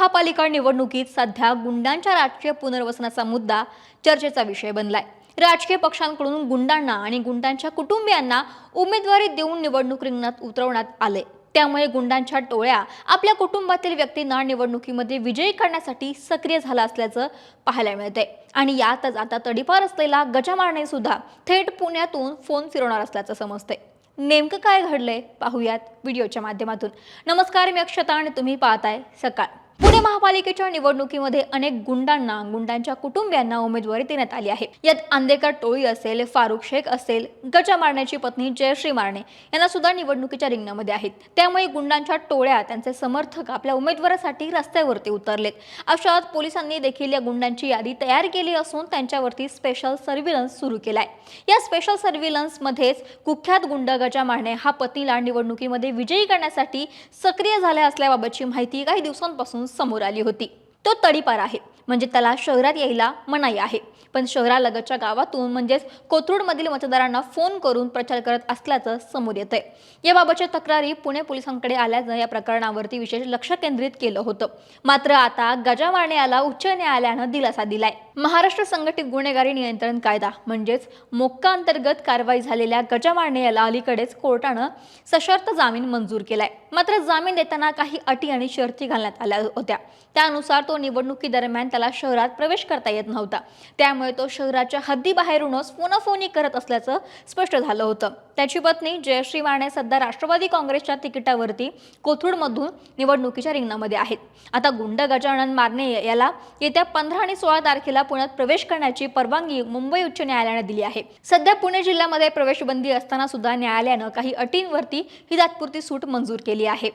महापालिका निवडणुकीत सध्या गुंडांच्या राजकीय पुनर्वसनाचा मुद्दा चर्चेचा विषय बनलाय। राजकीय पक्षांकडून गुंडांना आणि गुंडांच्या कुटुंबियांना उमेदवारी देऊन निवडणूक रिंगणात उतरवण्यात आले। त्यामुळे गुंडांच्या टोळ्या आपल्या कुटुंबातील व्यक्तींना निवडणुकीमध्ये विजयी करण्यासाठी सक्रिय झाला असल्याचं पाहायला मिळते। आणि यातच आता तडीपार असलेला गजामारणे सुद्धा थेट पुण्यातून फोन फिरवणार असल्याचं समजते। नेमकं काय घडलंय पाहूयात व्हिडिओच्या माध्यमातून। नमस्कार, मी अक्षता आणि तुम्ही पाहताय सकाळ। पुणे महापालिकेच्या निवडणुकीमध्ये अनेक गुंडांना गुंडांच्या कुटुंबियांना उमेदवारी देण्यात आली आहे। यात आंदेकर टोळी असेल, फारुख शेख असेल, गजा मारण्याची पत्नी जयश्री मारणे यांना सुद्धा निवडणुकीच्या रिंगणामध्ये आहेत। त्यामुळे गुंडांच्या टोळ्या त्यांचे समर्थक आपल्या उमेदवारासाठी रस्त्यावरती उतरलेत। अशात पोलिसांनी देखील या गुंडांची यादी तयार केली असून त्यांच्यावरती स्पेशल सर्व्हिलन्स सुरू केलाय। या स्पेशल सर्व्हिलन्स मध्येच कुख्यात गुंड गजा मारणे हा पतीला निवडणुकीमध्ये विजयी करण्यासाठी सक्रिय झाला असल्याबाबतची माहिती काही दिवसांपासून समोर आली होती। तो तडीपार आहे, म्हणजे त्याला शहरात यायला मनाई आहे, पण शहरालगतच्या गावातून म्हणजेच कोथरूडमधील मतदारांना फोन करून प्रचार करत असल्याचं समोर येतंय। याबाबतच्या तक्रारी पुणे पोलिसांकडे आल्यानं या प्रकरणावरती विशेष लक्ष केंद्रित केलं होतं। मात्र आता गजा मारणे याला उच्च न्यायालयानं दिलासा दिलाय। महाराष्ट्र संघटित गुन्हेगारी नियंत्रण कायदा म्हणजेच मोक्का अंतर्गत कारवाई झालेल्या गजा मारणे याला अलीकडेच कोर्टानं सशर्त जामीन मंजूर केलाय। मात्र जामीन देताना काही अटी आणि शर्ती घालण्यात आल्या होत्या। त्यानुसार तो निवडणुकी दरम्यान त्याला शहरात प्रवेश करता येत नव्हता। त्यामुळे तो शहराच्या हद्दीबाहेरूनच फोनाफोनी करत असल्याचं स्पष्ट झालं होतं। त्याची पत्नी जयश्री मारणे सध्या राष्ट्रवादी काँग्रेसच्या तिकिटावरती कोथरूडमधून निवडणुकीच्या रिंगणामध्ये आहेत। आता गुंड गजानन मारणे याला येत्या 15 आणि 16 तारखेला पुण्यात प्रवेश करण्याची परवानगी मुंबई उच्च न्यायालयाने दिली आहे। सध्या पुणे जिल्ह्यामध्ये प्रवेशबंदी असताना सुद्धा न्यायालयानं काही अटींवरती ही तात्पुरती सूट मंजूर केली आहे।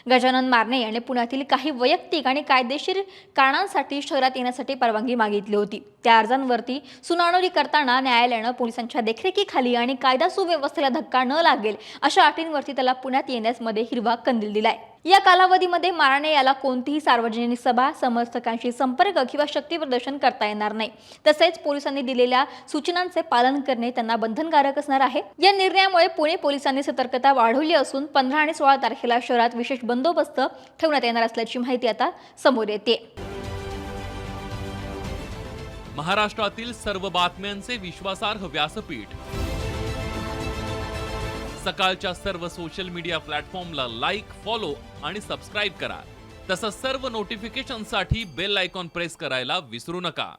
गजानन मारणे याने पुण्यातील काही वैयक्तिक आणि कायदेशीर कारणांसाठी शहरात येण्यासाठी परवानगी मागितली होती। त्या अर्जांवरती सुनावणी करताना न्यायालयानं पोलिसांच्या देखरेखीखाली आणि कायदा सुव्यवस्थेला धक्का न लागेल अशा अटींवरती त्याला पुण्यात येण्यामध्ये हिरवा कंदील दिलाय। या कालावधीमध्ये मारणे याला कोणतीही सार्वजनिक सभा, समर्थकांशी संपर्क किंवा शक्ती प्रदर्शन करता येणार नाही। तसेच पोलिसांनी दिलेल्या सूचनांचे पालन करणे त्यांना बंधनकारक असणार आहे। या निर्णयामुळे पुणे पोलिसांनी सतर्कता वाढवली असून 15 आणि 16 तारखेला शहरात विशेष बंदोबस्त ठेवण्यात येणार असल्याची माहिती आता समोर येते। महाराष्ट्रातील सर्व बातम्यांचे विश्वासार्ह व्यासपीठ सकाळच्या सर्व सोशल मीडिया प्लॅटफॉर्मला लाईक, फॉलो आणि सबस्क्राईब करा। तसंच सर्व नोटिफिकेशनसाठी बेल आयकॉन प्रेस करायला विसरू नका।